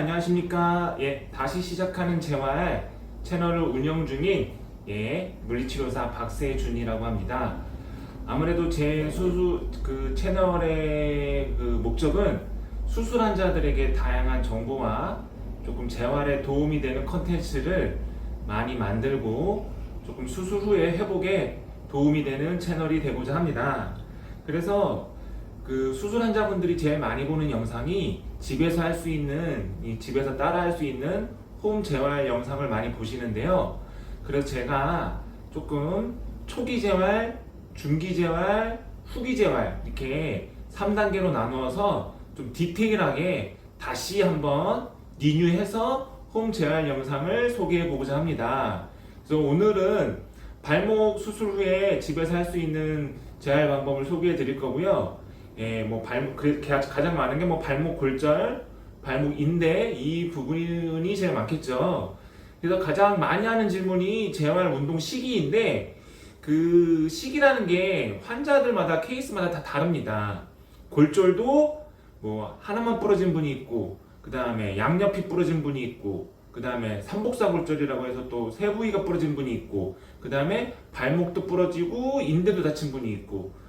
안녕하십니까. 다시 시작하는 재활 채널을 운영 중인 물리치료사 박세준이라고 합니다. 아무래도 제 채널의 목적은 수술 환자들에게 다양한 정보와 조금 재활에 도움이 되는 컨텐츠를 많이 만들고 조금 수술 후에 회복에 도움이 되는 채널이 되고자 합니다. 그래서 수술 환자분들이 제일 많이 보는 영상이 집에서 할 수 있는, 집에서 따라 할 수 있는 홈 재활 영상을 많이 보시는데요. 그래서 제가 조금 초기 재활, 중기 재활, 후기 재활 이렇게 3단계로 나누어서 좀 디테일하게 다시 한번 리뉴해서 홈 재활 영상을 소개해 보고자 합니다. 그래서 오늘은 발목 수술 후에 집에서 할 수 있는 재활 방법을 소개해 드릴 거고요. 가장 많은 게 발목 골절, 발목 인대 이 부분이 제일 많겠죠. 그래서 가장 많이 하는 질문이 재활 운동 시기인데 그 시기라는 게 환자들마다 케이스마다 다 다릅니다. 골절도 하나만 부러진 분이 있고, 그 다음에 양옆이 부러진 분이 있고, 그 다음에 삼복사 골절이라고 해서 또 세 부위가 부러진 분이 있고, 그 다음에 발목도 부러지고 인대도 다친 분이 있고,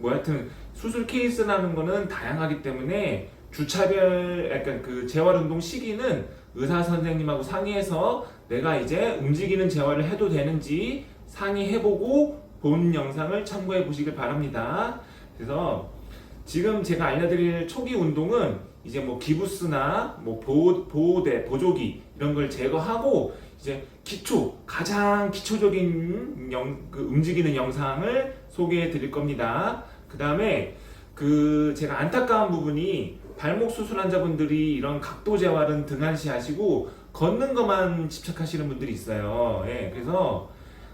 하여튼 수술 케이스라는 거는 다양하기 때문에 주차별 약간 재활 운동 시기는 의사 선생님하고 상의해서 내가 이제 움직이는 재활을 해도 되는지 상의해보고 본 영상을 참고해 보시길 바랍니다. 그래서 지금 제가 알려드릴 초기 운동은 이제 기부스나 보호대, 보조기 이런 걸 제거하고 이제 가장 기초적인 움직이는 영상을 소개해 드릴 겁니다. 그 다음에 제가 안타까운 부분이 발목 수술 환자분들이 이런 각도 재활은 등한시 하시고 걷는 것만 집착하시는 분들이 있어요. 그래서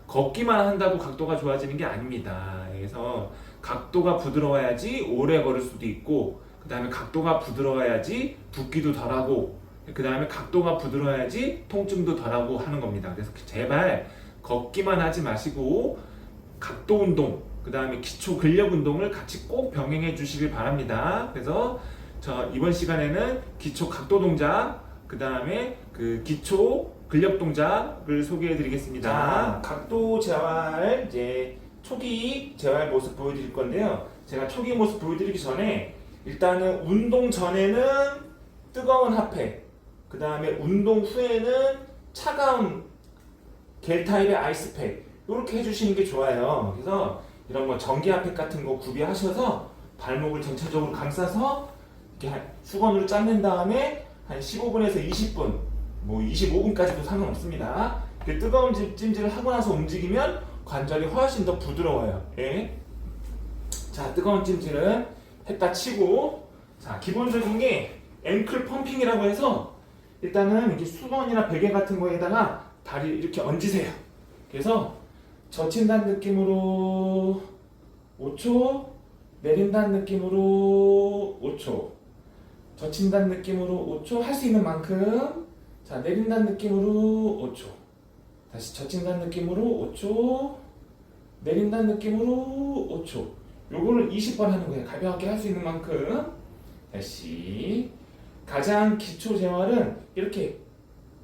걷기만 한다고 각도가 좋아지는 게 아닙니다. 그래서 각도가 부드러워야지 오래 걸을 수도 있고, 그 다음에 각도가 부드러워야지 붓기도 덜하고, 그 다음에 각도가 부드러워야지 통증도 덜하고 하는 겁니다. 그래서 제발 걷기만 하지 마시고 각도 운동, 그 다음에 기초 근력 운동을 같이 꼭 병행해 주시길 바랍니다. 그래서 이번 시간에는 기초 각도 동작, 그 다음에 기초 근력 동작을 소개해 드리겠습니다. 자, 각도 재활 이제 초기 재활 모습 보여드릴 건데요. 제가 초기 모습 보여드리기 전에 일단은 운동 전에는 뜨거운 핫팩, 그 다음에 운동 후에는 차가운 겔 타입의 아이스팩 이렇게 해주시는 게 좋아요. 그래서 이런 전기 핫팩 같은 거 구비하셔서 발목을 전체적으로 감싸서 이렇게 수건으로 짜낸 다음에 한 15분에서 20분, 25분까지도 상관없습니다. 이렇게 뜨거운 찜질을 하고 나서 움직이면 관절이 훨씬 더 부드러워요. 자, 뜨거운 찜질은 했다 치고, 자, 기본적인 게 앵클 펌핑이라고 해서 일단은 이렇게 수건이나 베개 같은 거에다가 다리 이렇게 얹으세요. 그래서 젖힌다는 느낌으로 5초, 내린다는 느낌으로 5초, 젖힌다는 느낌으로 5초, 할 수 있는 만큼. 자, 내린다는 느낌으로 5초, 다시 젖힌다는 느낌으로 5초, 내린다는 느낌으로 5초. 요거를 20번 하는 거예요. 가볍게 할 수 있는 만큼. 다시. 가장 기초 재활은 이렇게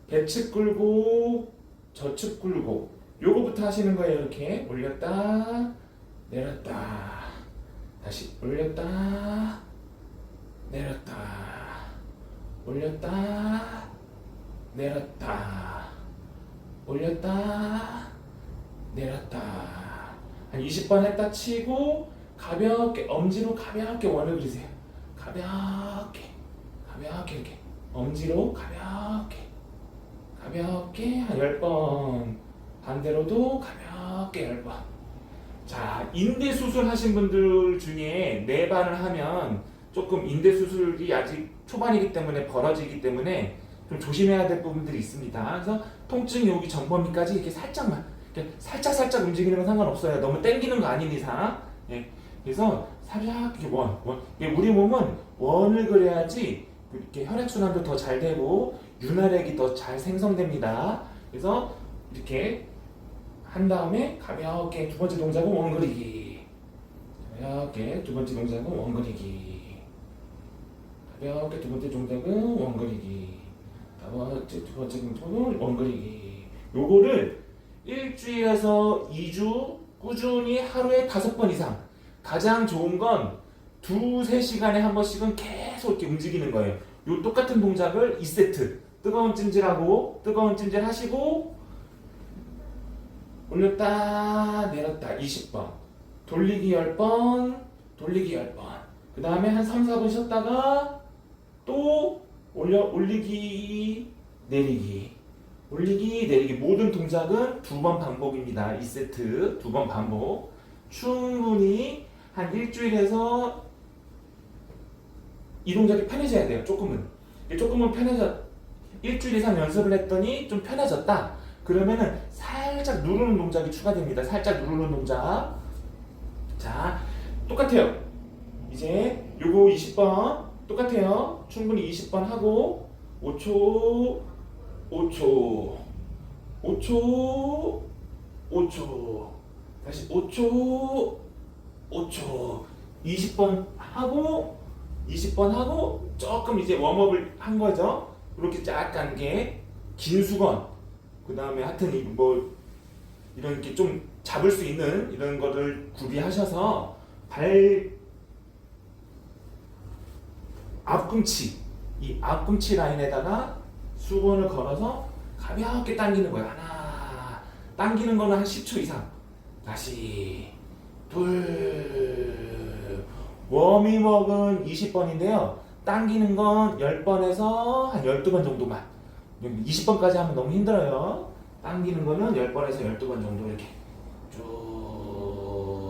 배측 끌고 저측 끌고 요거부터 하시는 거예요. 이렇게 올렸다 내렸다, 다시 올렸다 내렸다, 올렸다 내렸다, 올렸다 내렸다. 한 20번 했다 치고 가볍게 엄지로 가볍게 원을 그리세요. 가볍게 이렇게 엄지로 가볍게 한 10번, 반대로도 가볍게 10번. 자, 인대 수술 하신 분들 중에 4번을 하면 조금 인대 수술이 아직 초반이기 때문에 벌어지기 때문에 좀 조심해야 될 부분들이 있습니다. 그래서 통증이 오기 전 범위까지 이렇게 살짝만, 이렇게 살짝 움직이는 건 상관없어요. 너무 당기는 거 아닌 이상. 그래서 살짝 이렇게 우리 몸은 원을 그려야지 이렇게 혈액순환도 더 잘 되고 윤활액이 더 잘 생성됩니다. 그래서 이렇게 한 다음에 가볍게 두 번째 동작은 원그리기, 가볍게 두 번째 동작은 원그리기, 가볍게 두 번째 동작은 원그리기, 두 번째 동작은 원그리기. 요거를 일주일에서 2주 꾸준히 하루에 5번 이상. 가장 좋은 건 2-3시간에 한 번씩은 계속 이렇게 움직이는 거예요. 요 똑같은 동작을 2세트. 뜨거운 찜질하고 뜨거운 찜질 하시고 올렸다 내렸다 20번. 돌리기 10번. 돌리기 10번. 그 다음에 한 3-4분 쉬었다가 또 올리기 내리기. 올리기 내리기. 모든 동작은 2번 반복입니다. 2세트 2번 반복. 충분히 한 일주일에서 이 동작이 편해져야 돼요. 조금은 일주일 이상 연습을 했더니 좀 편해졌다. 그러면은 살짝 누르는 동작이 추가됩니다. 살짝 누르는 동작. 자, 똑같아요. 이제 요거 20번 똑같아요. 충분히 20번 하고 5초 5초 5초 5초 다시 5초 5초 20번 하고 조금 이제 웜업을 한 거죠. 이렇게 약간 게 긴 수건 그 다음에 하여튼 뭐 이런 게 좀 잡을 수 있는 이런 거를 구비하셔서 발 앞꿈치 이 앞꿈치 라인에다가 수건을 걸어서 가볍게 당기는 거예요. 하나 당기는 거는 한 10초 이상. 다시 둘 워밍업은 20번인데요. 당기는 건 10번에서 한 12번 정도만. 20번까지 하면 너무 힘들어요. 당기는 거는 10번에서 12번 정도 이렇게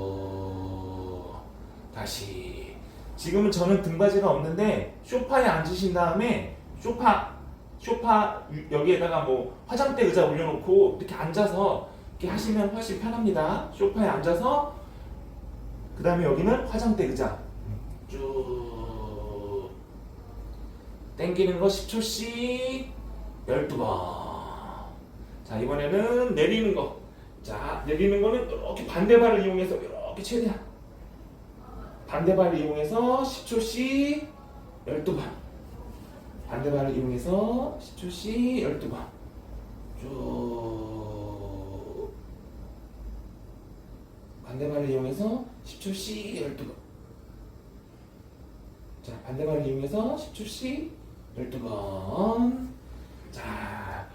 쭉. 다시. 지금은 저는 등받이가 없는데 소파에 앉으신 다음에 소파 여기에다가 뭐 화장대 의자 올려놓고 이렇게 앉아서 이렇게 하시면 훨씬 편합니다. 소파에 앉아서 그 다음에 여기는 화장대 의자 쭉 당기는 거 10초씩 12번. 자, 이번에는 내리는 거. 자, 내리는 거는 이렇게 반대발을 이용해서 이렇게 최대한 반대발을 이용해서 10초씩 12번. 반대발을 이용해서 10초씩 12번. 쭉. 반대발을 이용해서 10초씩 12번. 자, 반대발을 이용해서 10초씩 12번. 자,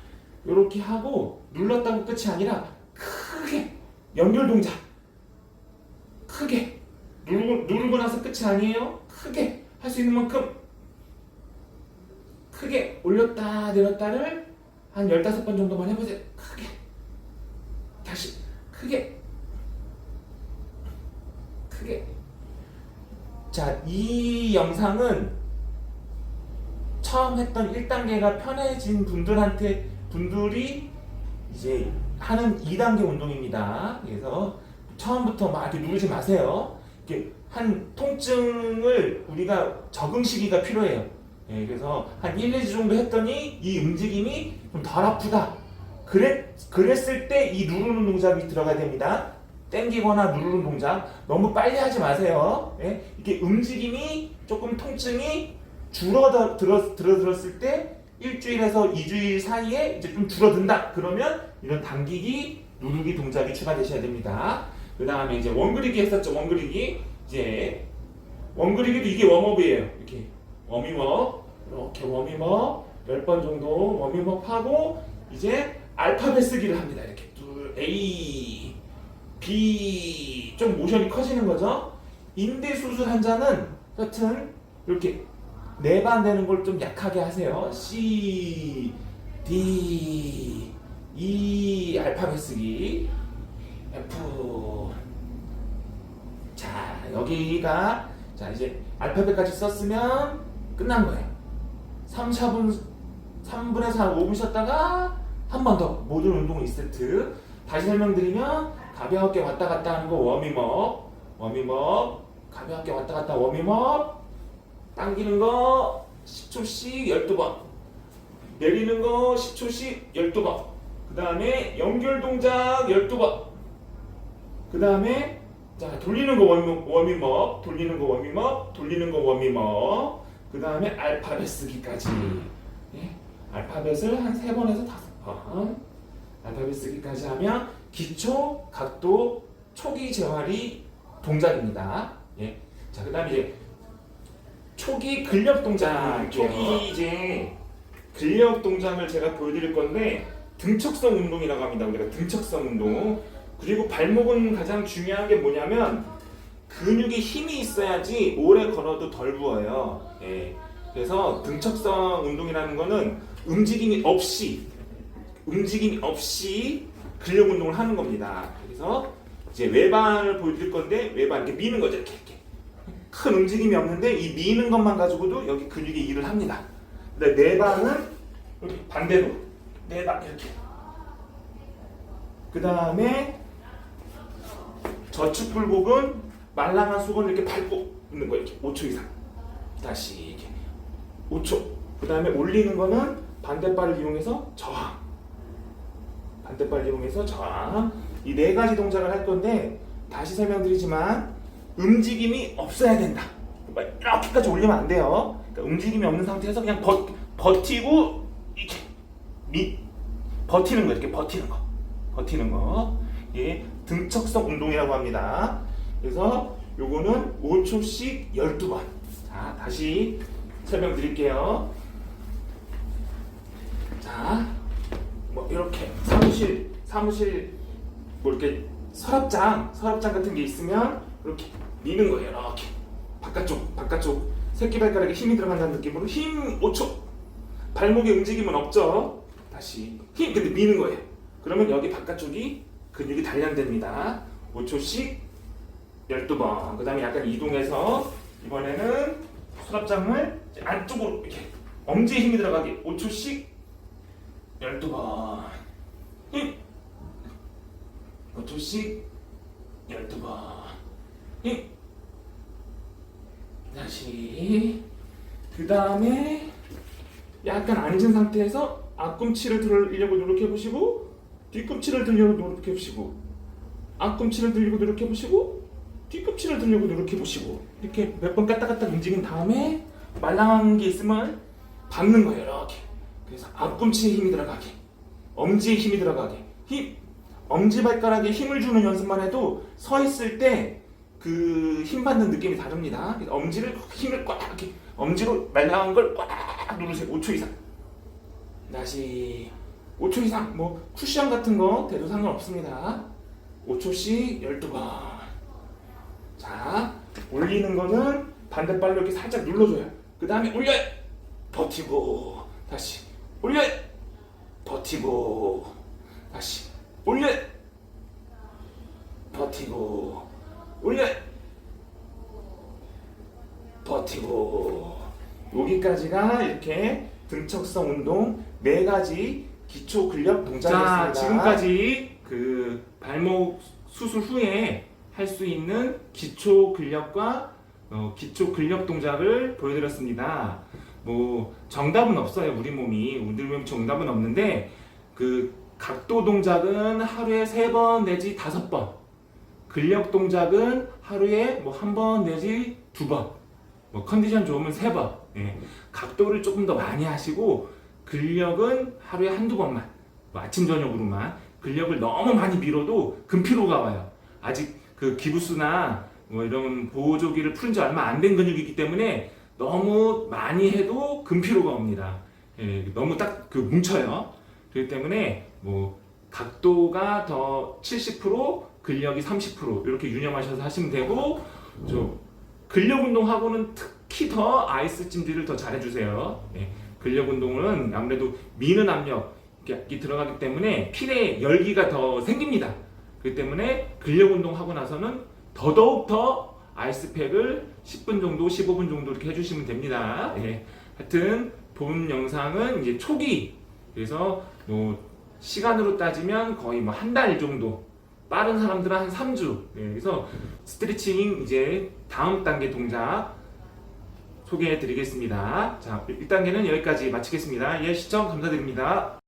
요렇게 하고 눌렀다고 끝이 아니라 크게 연결 동작. 크게 누르고 나서 끝이 아니에요. 크게 할 수 있는 만큼 크게 올렸다 내렸다를 한 15번 정도만 해보세요. 크게 다시 크게 자, 이 영상은 처음 했던 1단계가 편해진 분들이 이제 하는 2단계 운동입니다. 그래서 처음부터 막 이렇게 누르지 마세요. 이렇게 한 통증을 우리가 적응 시기가 필요해요. 예, 그래서 한 1-2주 정도 했더니 이 움직임이 좀 덜 아프다. 그랬을 때 이 누르는 동작이 들어가야 됩니다. 당기거나 누르는 동작 너무 빨리 하지 마세요. 예? 이렇게 움직임이 조금 통증이 줄어들었을 때 일주일에서 2주일 사이에 이제 좀 줄어든다. 그러면 이런 당기기, 누르기 동작이 추가되셔야 됩니다. 그 다음에 이제 원그리기 했었죠. 원그리기. 이제 원그리기도 이게 웜업이에요. 이렇게 워밍업, 이렇게 워밍업 10번 정도 워밍업 하고 이제 알파벳 쓰기를 합니다. 이렇게 둘, A, B 좀 모션이 커지는 거죠. 인대 수술 환자는 여튼 이렇게 4번 되는 걸 좀 약하게 하세요. C, D, E 알파벳 쓰기 F. 자, 여기가 자 이제 알파벳까지 썼으면 끝난 거예요. 3분에서 한 5분 쉬었다가 한 번 더 모든 운동 2세트. 다시 설명드리면 가볍게 왔다 갔다 하는 거 워밍업 가볍게 왔다 갔다 워밍업. 당기는 거 10초씩 12번. 내리는 거 10초씩 12번. 그 다음에 연결 동작 12번. 그 다음에 자 돌리는 거 워밍업, 돌리는 거 워밍업, 돌리는 거 워밍업. 그 다음에 알파벳 쓰기까지. 예? 알파벳을 한 3번에서 5번. 알파벳 쓰기까지 하면 기초, 각도, 초기 재활이 동작입니다. 예. 자, 그다음에 이제 초기 근력 동작. 초기 이제 근력 동작을 제가 보여드릴 건데 등척성 운동이라고 합니다. 우리가 등척성 운동. 그리고 발목은 가장 중요한 게 뭐냐면 근육에 힘이 있어야지 오래 걸어도 덜 부어요. 예. 그래서 등척성 운동이라는 거는 움직임이 없이 근력 운동을 하는 겁니다. 그래서 이제 외반을 보여드릴 건데 외반 이렇게 미는 거죠. 이렇게 큰 움직임이 없는데 이 미는 것만 가지고도 여기 근육이 일을 합니다. 근데 내반은 이렇게 반대로 내반 이렇게. 그 다음에 저축불복은 말랑한 수건을 이렇게 밟고 있는 거예요. 이렇게 5초 이상. 다시 이렇게 5초. 그 다음에 올리는 거는 반대발을 이용해서 저항. 반대발 이용해서 저항. 이 4가지 동작을 할 건데 다시 설명드리지만 움직임이 없어야 된다. 이렇게까지 올리면 안 돼요. 그러니까 움직임이 없는 상태에서 그냥 버티고 이렇게 버티는 거. 이렇게 버티는 거. 예, 등척성 운동이라고 합니다. 그래서 요거는 5초씩 12번. 자, 다시 설명드릴게요. 자, 뭐 이렇게 사무실 뭐 이렇게 서랍장 같은 게 있으면 이렇게 미는 거예요. 이렇게 바깥쪽 새끼발가락에 힘이 들어간다는 느낌으로 힘 5초. 발목에 움직임은 없죠. 다시 힘 근데 미는 거예요. 그러면 여기 바깥쪽이 근육이 단련됩니다. 5초씩 12번. 그 다음에 약간 이동해서 이번에는 서랍장을 안쪽으로 이렇게 엄지에 힘이 들어가게 5초씩 12번. 힘 5초씩 12번. 힘 다시. 그 다음에 약간 앉은 상태에서 앞꿈치를 들으려고 노력해보시고 뒤꿈치를 들려고 노력해보시고 앞꿈치를 들려고 노력해보시고 뒤꿈치를 들려고 노력해보시고 이렇게 몇 번 까딱까딱 움직인 다음에 말랑한 게 있으면 밟는 거예요. 이렇게. 그래서 앞꿈치에 힘이 들어가게, 엄지에 힘이 들어가게. 엄지발가락에 힘을 주는 연습만 해도 서 있을 때 그 힘 받는 느낌이 다릅니다. 그래서 엄지를 힘을 꽉 이렇게 엄지로 말랑한 걸 꽉 누르세요. 5초 이상. 다시 5초 이상. 뭐 쿠션 같은 거 대도 상관없습니다. 5초씩 12번. 자, 올리는 거는 반대발로 이렇게 살짝 눌러줘요. 그 다음에 올려요. 버티고 다시 올려요. 버티고 다시 올려요. 버티고 올려요. 버티고. 여기까지가 이렇게 등척성 운동 4가지 기초 근력 동작이었습니다. 자, 지금까지 그 발목 수술 후에 할 수 있는 기초 근력과 기초 근력 동작을 보여드렸습니다. 뭐 정답은 없어요. 우리 몸이 정답은 없는데 그 각도 동작은 하루에 3번 내지 5번, 근력 동작은 하루에 뭐 1번 내지 2번, 뭐 컨디션 좋으면 3번. 예. 각도를 조금 더 많이 하시고 근력은 하루에 1~2번만, 뭐 아침 저녁으로만. 근력을 너무 많이 밀어도 근피로가 와요. 아직 그 기부스나 뭐 이런 보조기를 풀은 지 얼마 안 된 근육이기 때문에 너무 많이 해도 근피로가 옵니다. 예, 너무 딱 그 뭉쳐요. 그렇기 때문에 뭐 각도가 더 70%, 근력이 30% 이렇게 유념하셔서 하시면 되고, 근력 운동하고는 특히 더 아이스 찜질을 더 잘해주세요. 예, 근력 운동은 아무래도 미는 압력이 들어가기 때문에 필에 열기가 더 생깁니다. 그렇기 때문에 근력 운동하고 나서는 더더욱 더 아이스팩을 10분 정도, 15분 정도 이렇게 해주시면 됩니다. 예. 하여튼 본 영상은 이제 초기, 그래서 뭐 시간으로 따지면 거의 뭐 한 달 정도, 빠른 사람들은 한 3주. 예. 그래서 스트레칭 이제 다음 단계 동작 소개해 드리겠습니다. 자, 1단계는 여기까지 마치겠습니다. 예, 시청 감사드립니다.